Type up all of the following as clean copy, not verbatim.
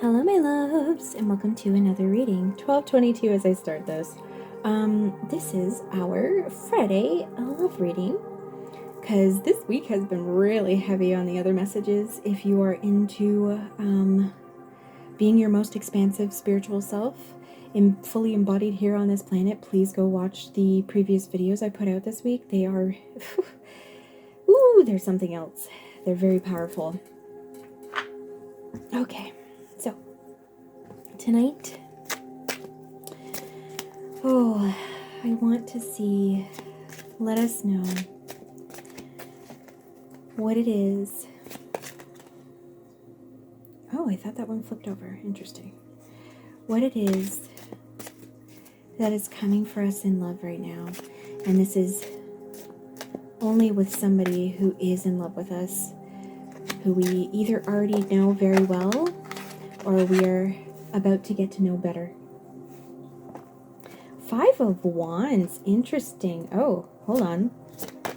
Hello my loves, and welcome to another reading. 12:22 as I start this. This is our Friday love reading, because this week has been really heavy on the other messages. If you are into being your most expansive spiritual self, fully embodied here on this planet, please go watch the previous videos I put out this week. They are, ooh, there's something else. They're very powerful. Okay, so tonight, I want to see, let us know what it is. Oh, I thought that one flipped over. Interesting. What it is that is coming for us in love right now. And this is only with somebody who is in love with us, who we either already know very well or we are about to get to know better. 5 of Wands. Interesting. Oh, hold on.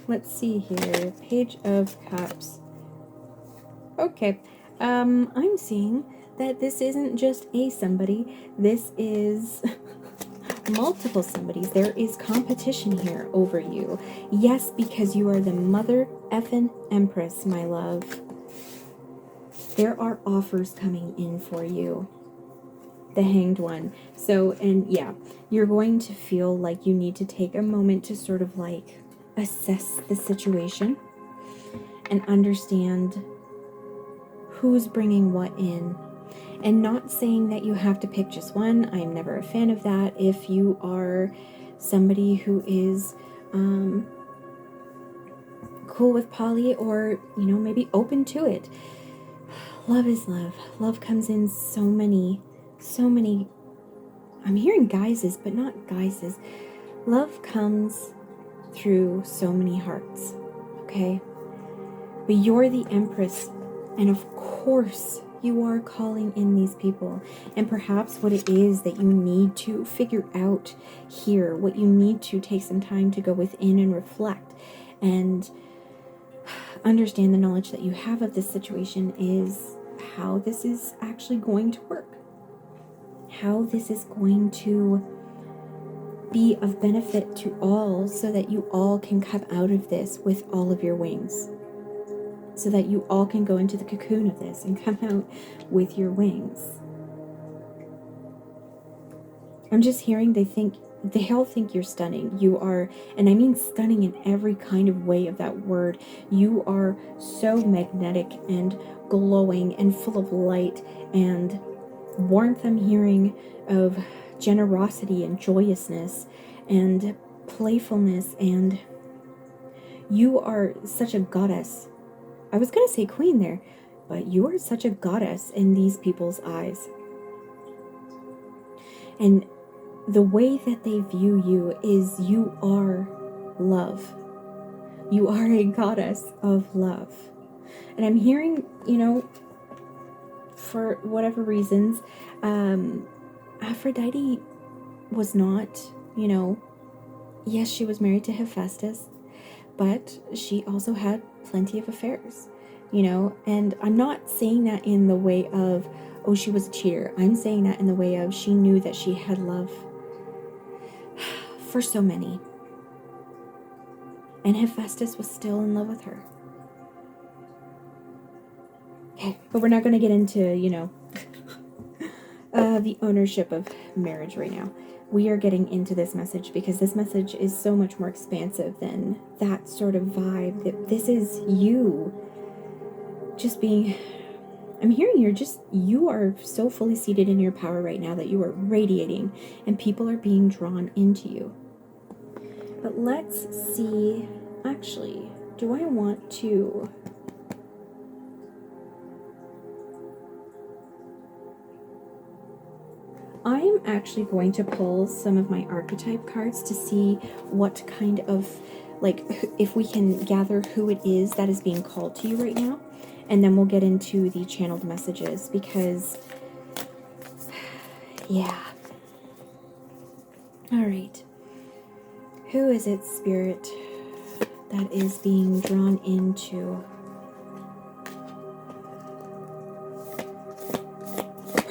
Let's see here. Page of Cups. Okay. I'm seeing that this isn't just a somebody. This is multiple somebodies. There is competition here over you. Yes, because you are the mother effing empress, my love. There are offers coming in for you. The Hanged One. So, and yeah, you're going to feel like you need to take a moment to sort of like assess the situation and understand who's bringing what in. And not saying that you have to pick just one. I'm never a fan of that. If you are somebody who is cool with poly, or, you know, maybe open to it. Love is love. Love comes in so many, I'm hearing guises, but not guises. Love comes through so many hearts, okay? But you're the Empress, and of course you are calling in these people. And perhaps what it is that you need to figure out here, what you need to take some time to go within and reflect and understand the knowledge that you have of this situation is how this is actually going to work. How this is going to be of benefit to all, so that you all can come out of this with all of your wings. So that you all can go into the cocoon of this and come out with your wings. I'm just hearing they all think you're stunning. You are, and I mean stunning in every kind of way of that word. You are so magnetic and glowing and full of light and warmth. I'm hearing of generosity and joyousness and playfulness, and you are such a goddess. I was going to say queen there, but you are such a goddess in these people's eyes. And the way that they view you is you are love. You are a goddess of love. And I'm hearing, you know, for whatever reasons, Aphrodite was not, you know, yes, she was married to Hephaestus, but she also had plenty of affairs, you know. And I'm not saying that in the way of, oh, she was a cheater. I'm saying that in the way of she knew that she had love for so many. And Hephaestus was still in love with her. Okay, but we're not going to get into, you know, the ownership of marriage right now. We are getting into this message because this message is so much more expansive than that sort of vibe. That this is you just being, I'm hearing you are so fully seated in your power right now that you are radiating and people are being drawn into you. But let's see, actually, do I want to... I'm actually going to pull some of my archetype cards to see what kind of, like, if we can gather who it is that is being called to you right now. And then we'll get into the channeled messages because, yeah. All right. Who is it, Spirit, that is being drawn into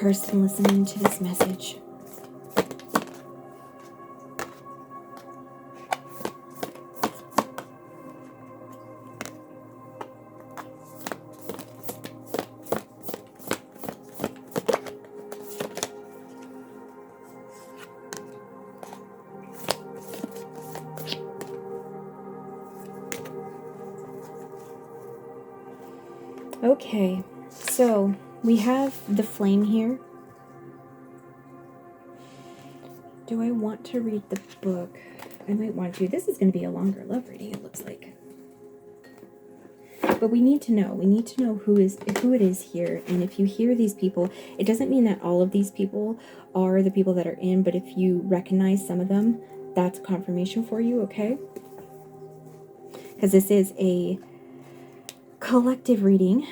person listening to this message. Okay, so we have the flame here. Do I want to read the book? I might want to. This is going to be a longer love reading, it looks like. But we need to know. We need to know who it is here. And if you hear these people, it doesn't mean that all of these people are the people that are in, but if you recognize some of them, that's confirmation for you, okay? Because this is a collective reading,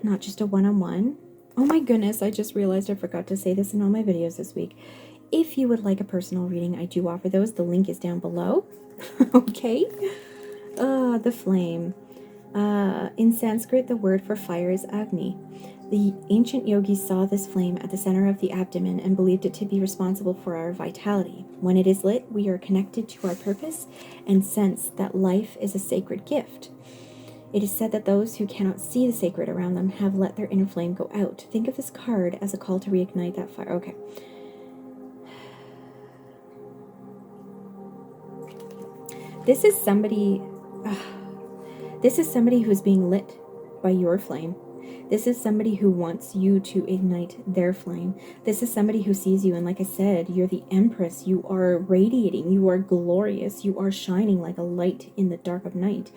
not just a one-on-one. Oh my goodness, I just realized I forgot to say this in all my videos this week. If you would like a personal reading, I do offer those. The link is down below. Okay? The flame. In Sanskrit, the word for fire is Agni. The ancient yogis saw this flame at the center of the abdomen and believed it to be responsible for our vitality. When it is lit, we are connected to our purpose and sense that life is a sacred gift. It is said that those who cannot see the sacred around them have let their inner flame go out. Think of this card as a call to reignite that fire. Okay. This is somebody who's being lit by your flame. This is somebody who wants you to ignite their flame. This is somebody who sees you, and like I said, you're the empress. You are radiating. You are glorious. You are shining like a light in the dark of night.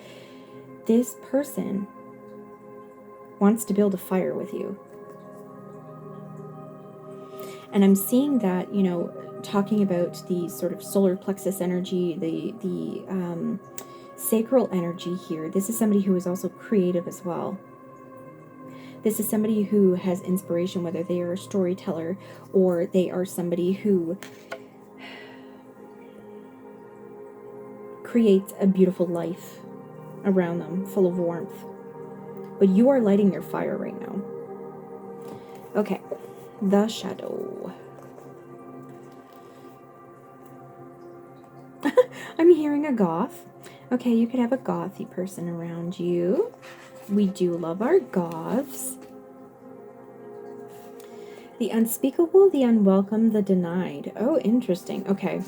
This person wants to build a fire with you. And I'm seeing that, you know, talking about the sort of solar plexus energy, the sacral energy here. This is somebody who is also creative as well. This is somebody who has inspiration, whether they are a storyteller or they are somebody who creates a beautiful life around them, full of warmth. But you are lighting your fire right now. Okay, the shadow. I'm hearing a goth. Okay, you could have a gothy person around you. We do love our goths. The unspeakable, the unwelcome, the denied. Oh, interesting. Okay.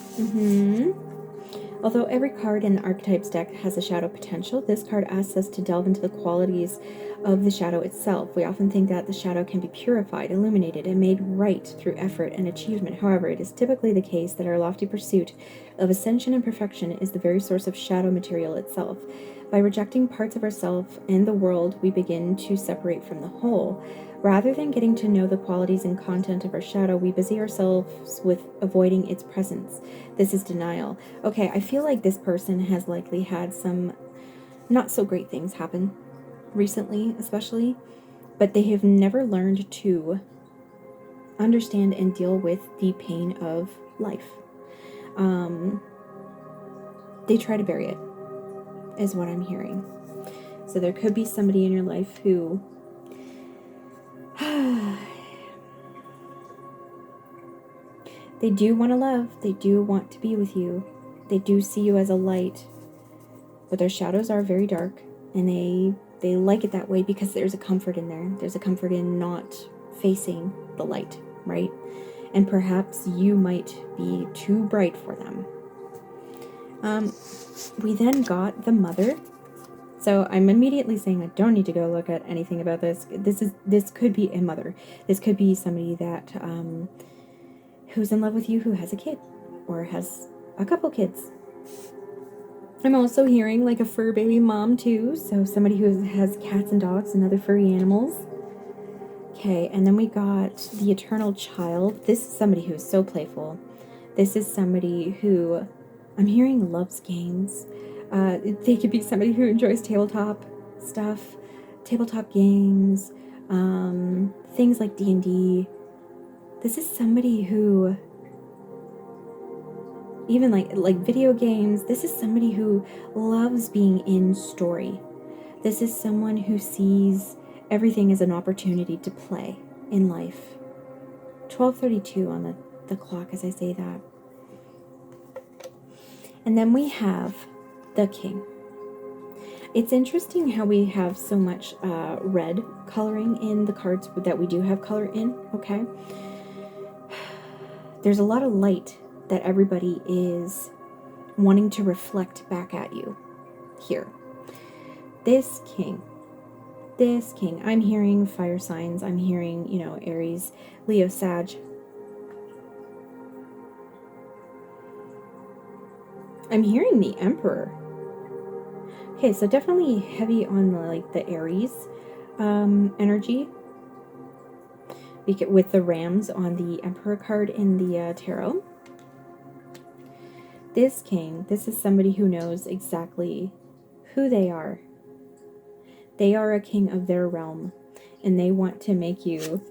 Although every card in the archetypes deck has a shadow potential, this card asks us to delve into the qualities of the shadow itself. We often think that the shadow can be purified, illuminated, and made right through effort and achievement. However, it is typically the case that our lofty pursuit of ascension and perfection is the very source of shadow material itself. By rejecting parts of ourselves and the world, we begin to separate from the whole. Rather than getting to know the qualities and content of our shadow, we busy ourselves with avoiding its presence. This is denial. Okay, I feel like this person has likely had some not so great things happen recently, especially, but they have never learned to understand and deal with the pain of life. They try to bury it, is what I'm hearing. So there could be somebody in your life who they do want to love, they do want to be with you, they do see you as a light, but their shadows are very dark, and they like it that way because there's a comfort in there. There's a comfort in not facing the light, right? And perhaps you might be too bright for them. We then got the mother. So I'm immediately saying I don't need to go look at anything about this. This could be a mother. This could be somebody that who's in love with you, who has a kid or has a couple kids. I'm also hearing like a fur baby mom too. So somebody who has cats and dogs and other furry animals. Okay, and then we got the eternal child. This is somebody who is so playful. This is somebody who I'm hearing loves games. They could be somebody who enjoys tabletop stuff, tabletop games, things like D&D. This is somebody who, even like video games, this is somebody who loves being in story. This is someone who sees everything as an opportunity to play in life. 12:32 on the clock as I say that. And then we have the King. It's interesting how we have so much red coloring in the cards that we do have color in, okay? There's a lot of light that everybody is wanting to reflect back at you here. This King, I'm hearing fire signs. I'm hearing, you know, Aries, Leo, Sag. I'm hearing the Emperor. Okay, so definitely heavy on the Aries energy. With the Rams on the Emperor card in the tarot. This King, this is somebody who knows exactly who they are. They are a king of their realm, and they want to make you...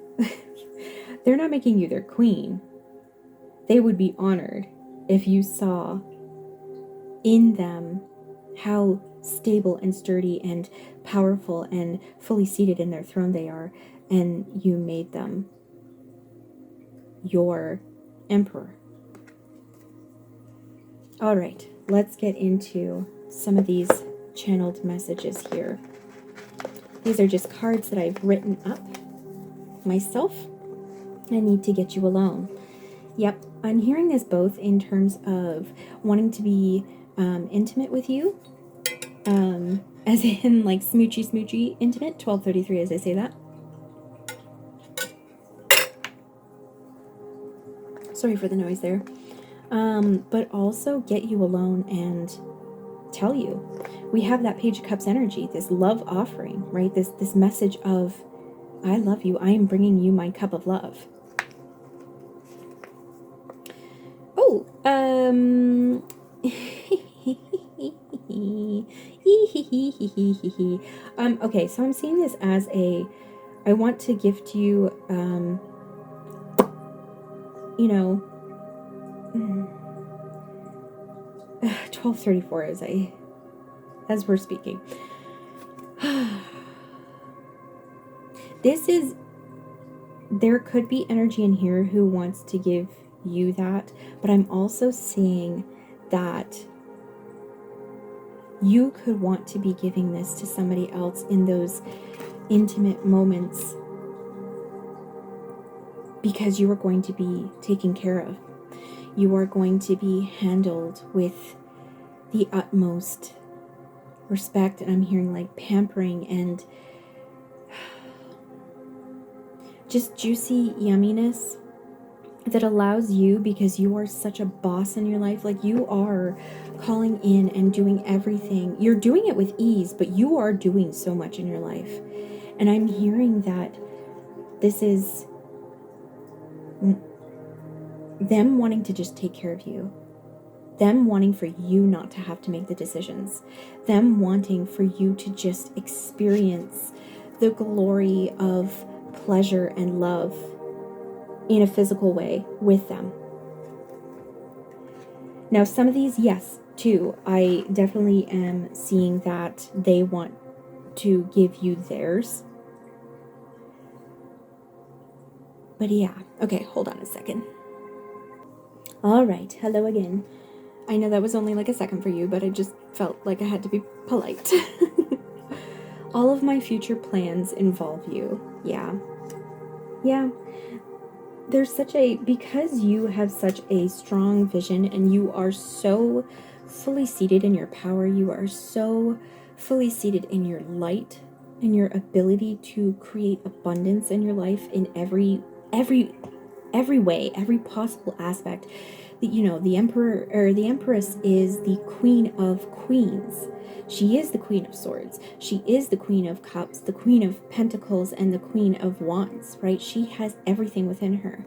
They're not making you their queen. They would be honored if you saw in them how stable and sturdy and powerful and fully seated in their throne they are, and you made them your emperor. All right, let's get into some of these channeled messages here. These are just cards that I've written up myself. I need to get you alone. Yep, I'm hearing this both in terms of wanting to be intimate with you, as in like smoochy intimate, 12:33 as I say that. Sorry for the noise there. But also get you alone and tell you. We have that Page of Cups energy, this love offering, right? This message of, I love you. I am bringing you my cup of love. Oh, okay, so I'm seeing this as I want to gift you, you know, 12:34 as we're speaking. There could be energy in here who wants to give you that, but I'm also seeing that you could want to be giving this to somebody else in those intimate moments because you are going to be taken care of. You are going to be handled with the utmost respect, and I'm hearing like pampering and just juicy yumminess that allows you, because you are such a boss in your life, like you are calling in and doing everything. You're doing it with ease, but you are doing so much in your life. And I'm hearing that this is them wanting to just take care of you. Them wanting for you not to have to make the decisions. Them wanting for you to just experience the glory of pleasure and love in a physical way with them. Now, some of these, yes, too, I definitely am seeing that they want to give you theirs. But yeah, okay, hold on a second. All right, hello again. I know that was only like a second for you, but I just felt like I had to be polite. All of my future plans involve you. Yeah. There's because you have such a strong vision and you are so fully seated in your power, you are so fully seated in your light and your ability to create abundance in your life in every way, every possible aspect. You know, the Emperor or the Empress is the Queen of Queens. She is the Queen of Swords. She is the Queen of Cups, the Queen of Pentacles, and the Queen of Wands, right? She has everything within her.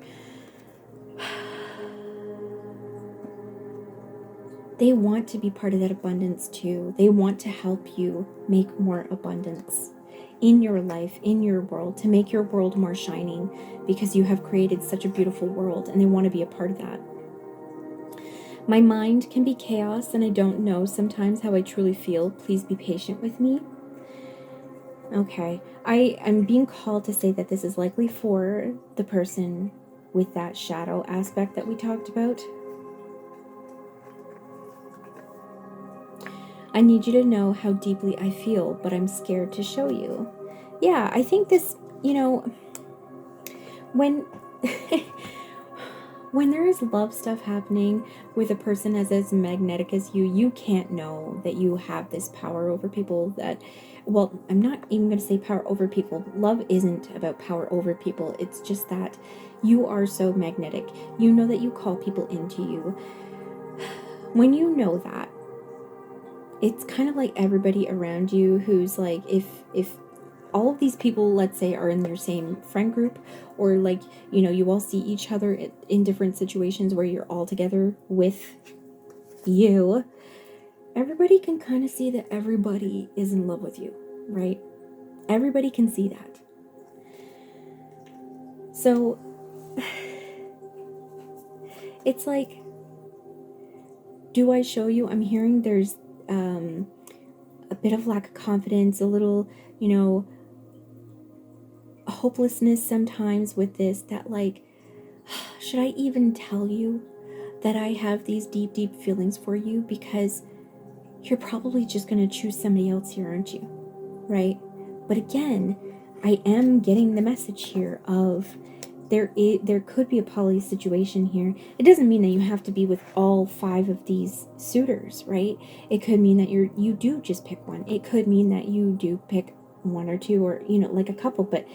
They want to be part of that abundance too. They want to help you make more abundance in your life, in your world, to make your world more shining, because you have created such a beautiful world and they want to be a part of that. My mind can be chaos and I don't know sometimes how I truly feel. Please be patient with me. Okay, I'm being called to say that this is likely for the person with that shadow aspect that we talked about. I need you to know how deeply I feel, but I'm scared to show you. Yeah, I think this, when when there is love stuff happening with a person as magnetic as you can't know that you have this power over people that, well, I'm not even going to say power over people. Love isn't about power over people. It's just that you are so magnetic. You know that you call people into you. When you know that, it's kind of like everybody around you who's like, if all of these people, let's say, are in your same friend group, or like, you all see each other in different situations where you're all together with you, everybody can kind of see that everybody is in love with you, right? Everybody can see that. So it's like, do I show you? I'm hearing there's a bit of lack of confidence, a little, hopelessness sometimes with this, that like, should I even tell you that I have these deep, deep feelings for you? Because you're probably just going to choose somebody else here, aren't you? Right? But again, I am getting the message here of there could be a poly situation here. It doesn't mean that you have to be with all 5 of these suitors, right? It could mean that you do just pick one. It could mean that you do pick 1 or 2, or like a couple. But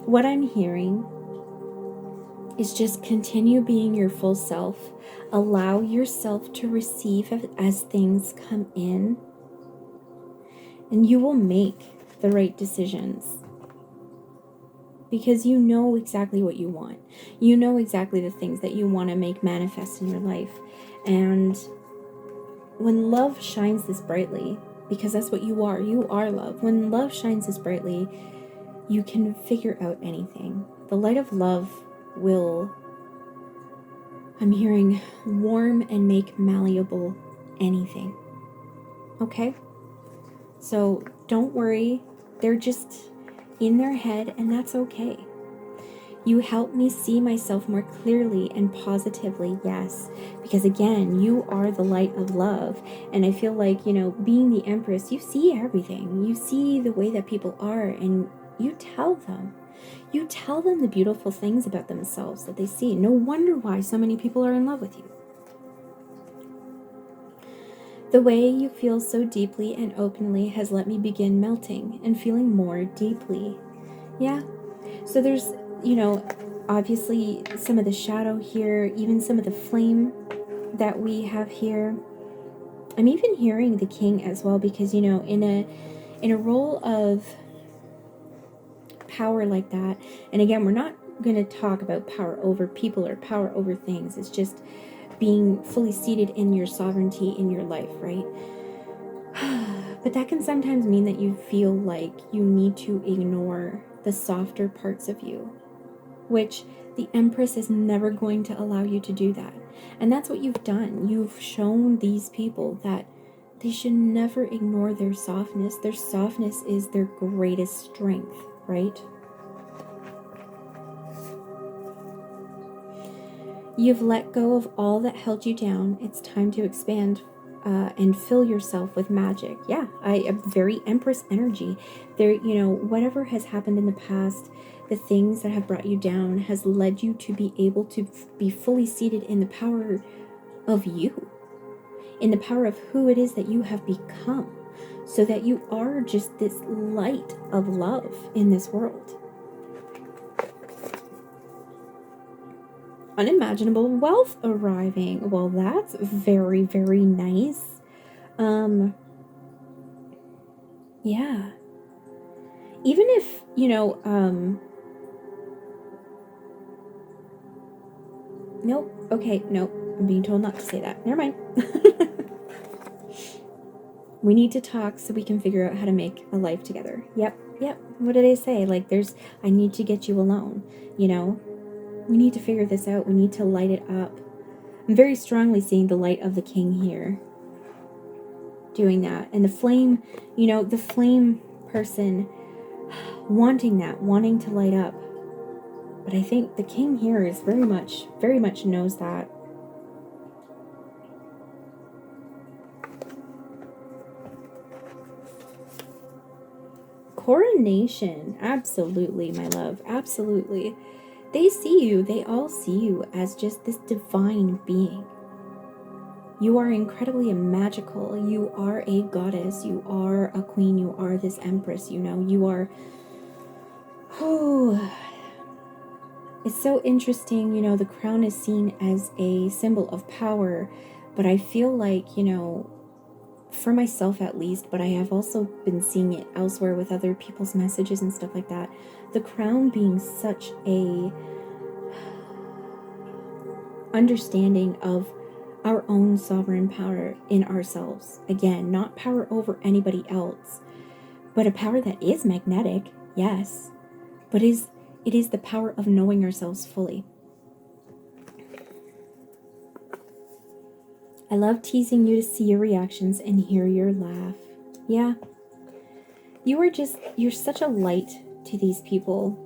what I'm hearing is just continue being your full self. Allow yourself to receive as things come in, and you will make the right decisions, because you know exactly what you want. You know exactly the things that you want to make manifest in your life. And when love shines this brightly, because that's what you are love. When love shines this brightly, you can figure out anything. The light of love will, I'm hearing, warm and make malleable anything. Okay? So don't worry. They're just in their head, and that's okay. You help me see myself more clearly and positively, yes. Because again, you are the light of love. And I feel like, being the Empress, you see everything. You see the way that people are, and you tell them. You tell them the beautiful things about themselves that they see. No wonder why so many people are in love with you. The way you feel so deeply and openly has let me begin melting and feeling more deeply. Yeah. So there's, obviously some of the shadow here, even some of the flame that we have here. I'm even hearing the king as well, because, in a role of power like that, and again, we're not going to talk about power over people or power over things. It's just being fully seated in your sovereignty in your life, right? But that can sometimes mean that you feel like you need to ignore the softer parts of you, which the Empress is never going to allow you to do that. And that's what you've done. You've shown these people that they should never ignore their softness. Their softness is their greatest strength, right? You've let go of all that held you down. It's time to expand and fill yourself with magic. Yeah, I am very Empress energy. There, whatever has happened in the past, the things that have brought you down has led you to be able to be fully seated in the power of you, in the power of who it is that you have become, so that you are just this light of love in this world. Unimaginable wealth arriving. Well, that's very, very nice. Yeah. Even if, nope. Okay, nope. I'm being told not to say that. Never mind. We need to talk so we can figure out how to make a life together. Yep. What did I say? Like, I need to get you alone, We need to figure this out. We need to light it up. I'm very strongly seeing the light of the king here doing that. And the flame, the flame person, wanting that, wanting to light up. But I think the king here is very much knows that. Coronation. Absolutely, my love. Absolutely. They see you. They all see you as just this divine being. You are incredibly magical. You are a goddess. You are a queen. You are this empress, you know. You are... Oh... It's so interesting, you know, the crown is seen as a symbol of power, but I feel like, you know, for myself at least, but I have also been seeing it elsewhere with other people's messages and stuff like that, the crown being such a understanding of our own sovereign power in ourselves. Again, not power over anybody else, but a power that is magnetic, yes, but it is the power of knowing ourselves fully. I love teasing you to see your reactions and hear your laugh. Yeah. You're such a light to these people.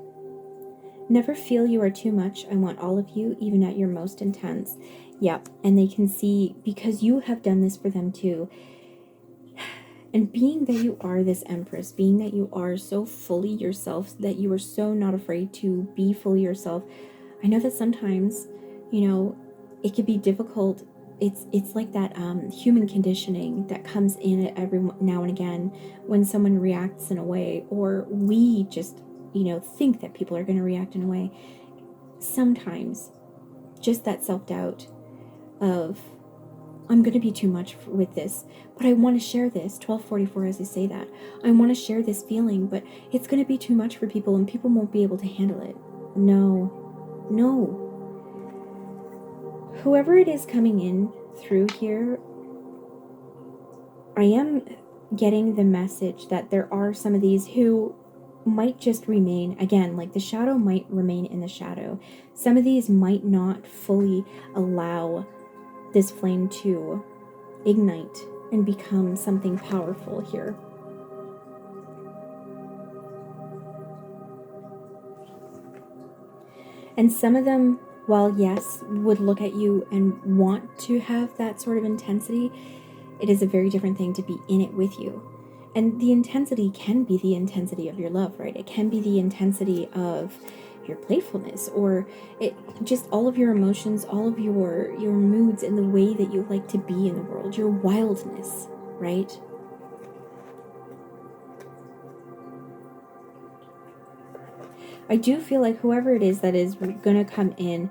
Never feel you are too much. I want all of you, even at your most intense. Yep. And they can see, because you have done this for them too. And being that you are this empress, being that you are so fully yourself, that you are so not afraid to be fully yourself, I know that sometimes, you know, it could be difficult. It's like that human conditioning that comes in at every now and again when someone reacts in a way, or we just, you know, think that people are going to react in a way. Sometimes just that self-doubt of, I'm going to be too much with this, but I want to share this. 1244 as I say that. I want to share this feeling, but it's going to be too much for people and people won't be able to handle it. No. No. Whoever it is coming in through here, I am getting the message that there are some of these who might just remain, again, like the shadow might remain in the shadow. Some of these might not fully allow this flame to ignite and become something powerful here. And some of them, while yes, would look at you and want to have that sort of intensity, it is a very different thing to be in it with you. And the intensity can be the intensity of your love, right? It can be the intensity of your playfulness, or it just all of your emotions, all of your moods, and the way that you like to be in the world, your wildness, right? I do feel like whoever it is that is going to come in,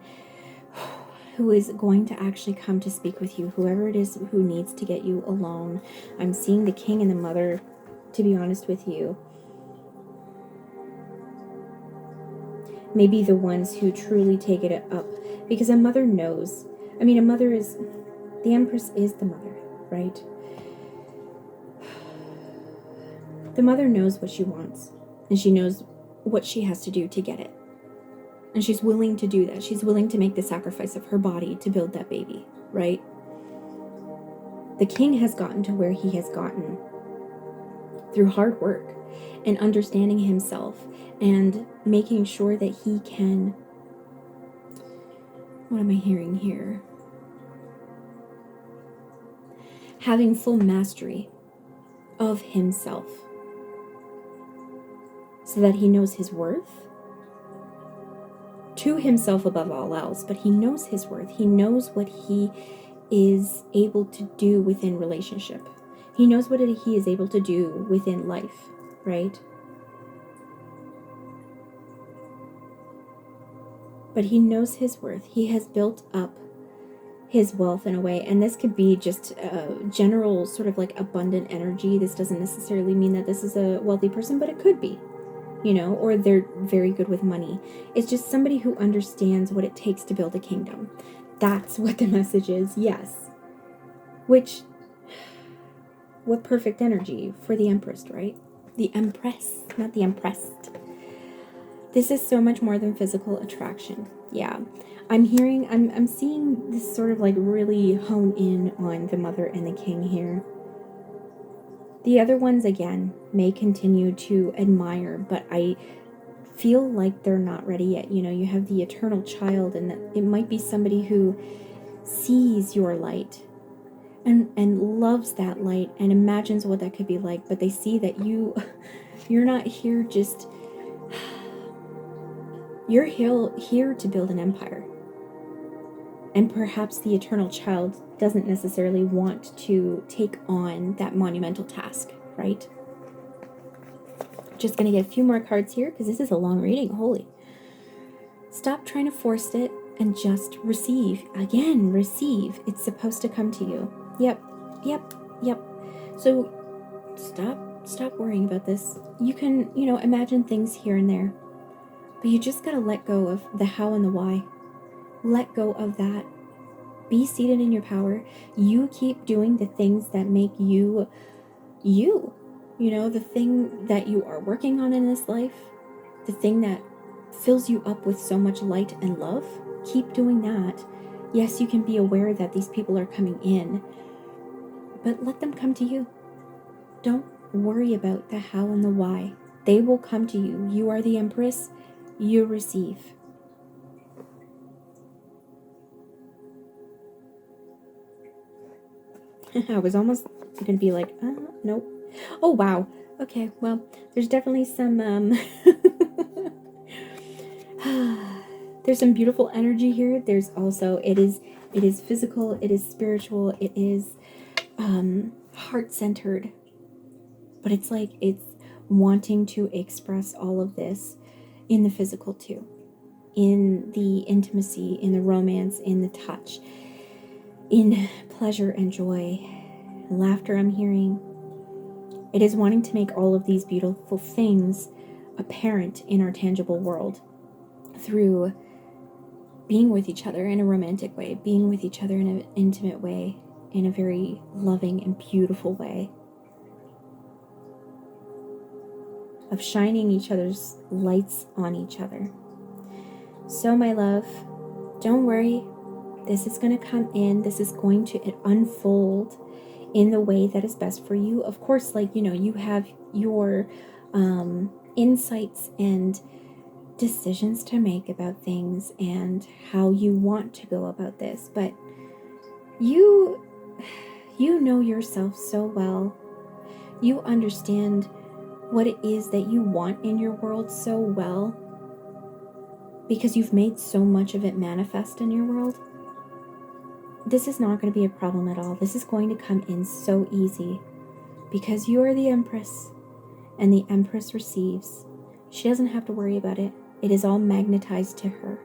who is going to actually come to speak with you, whoever it is who needs to get you alone. I'm seeing the king and the mother, to be honest with you. Maybe the ones who truly take it up, because a mother knows. I mean, a mother is, the empress is the mother, right? The mother knows what she wants, and she knows what she has to do to get it. And she's willing to do that. She's willing to make the sacrifice of her body to build that baby, right? The king has gotten to where he has gotten through hard work and understanding himself and making sure that he can, what am I hearing here? Having full mastery of himself so that he knows his worth to himself above all else, but he knows his worth. He knows what he is able to do within relationship. He knows what he is able to do within life, right? But he knows his worth. He has built up his wealth in a way, and this could be just a general sort of like abundant energy. This doesn't necessarily mean that this is a wealthy person, but it could be, you know, or they're very good with money. It's just somebody who understands what it takes to build a kingdom. That's what the message is, yes. Which, what perfect energy for the empress, right? The empress, not the empressed. This is so much more than physical attraction. Yeah. I'm seeing this sort of like really hone in on the mother and the king here. The other ones, again, may continue to admire, but I feel like they're not ready yet. You know, you have the eternal child, and that it might be somebody who sees your light and loves that light and imagines what that could be like, but they see that you're not here just, you're here to build an empire. And perhaps the eternal child doesn't necessarily want to take on that monumental task, right? Just going to get a few more cards here because this is a long reading. Holy. Stop trying to force it and just receive. Again, receive. It's supposed to come to you. Yep. So stop worrying about this. You can, imagine things here and there, but you just got to let go of the how and the why. Let go of that. Be seated in your power. You keep doing the things that make you, the thing that you are working on in this life, the thing that fills you up with so much light and love. Keep doing that. Yes, you can be aware that these people are coming in, but let them come to you. Don't worry about the how and the why. They will come to you. You are the Empress. You receive. I was almost going to be like, nope. Oh, wow. Okay, well, there's definitely some, there's some beautiful energy here. There's also, it is physical, it is spiritual, it is heart-centered. But it's like, it's wanting to express all of this in the physical too. In the intimacy, in the romance, in the touch, in pleasure and joy, laughter I'm hearing. It is wanting to make all of these beautiful things apparent in our tangible world through being with each other in a romantic way, being with each other in an intimate way, in a very loving and beautiful way, of shining each other's lights on each other. So, my love, don't worry. This is going to come in. This is going to unfold in the way that is best for you. Of course, you have your insights and decisions to make about things and how you want to go about this. But you know yourself so well. You understand what it is that you want in your world so well, because you've made so much of it manifest in your world. This is not going to be a problem at all. This is going to come in so easy because you are the Empress and the Empress receives. She doesn't have to worry about it. It is all magnetized to her.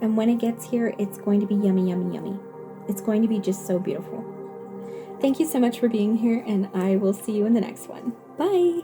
And when it gets here, it's going to be yummy, yummy, yummy. It's going to be just so beautiful. Thank you so much for being here, and I will see you in the next one. Bye!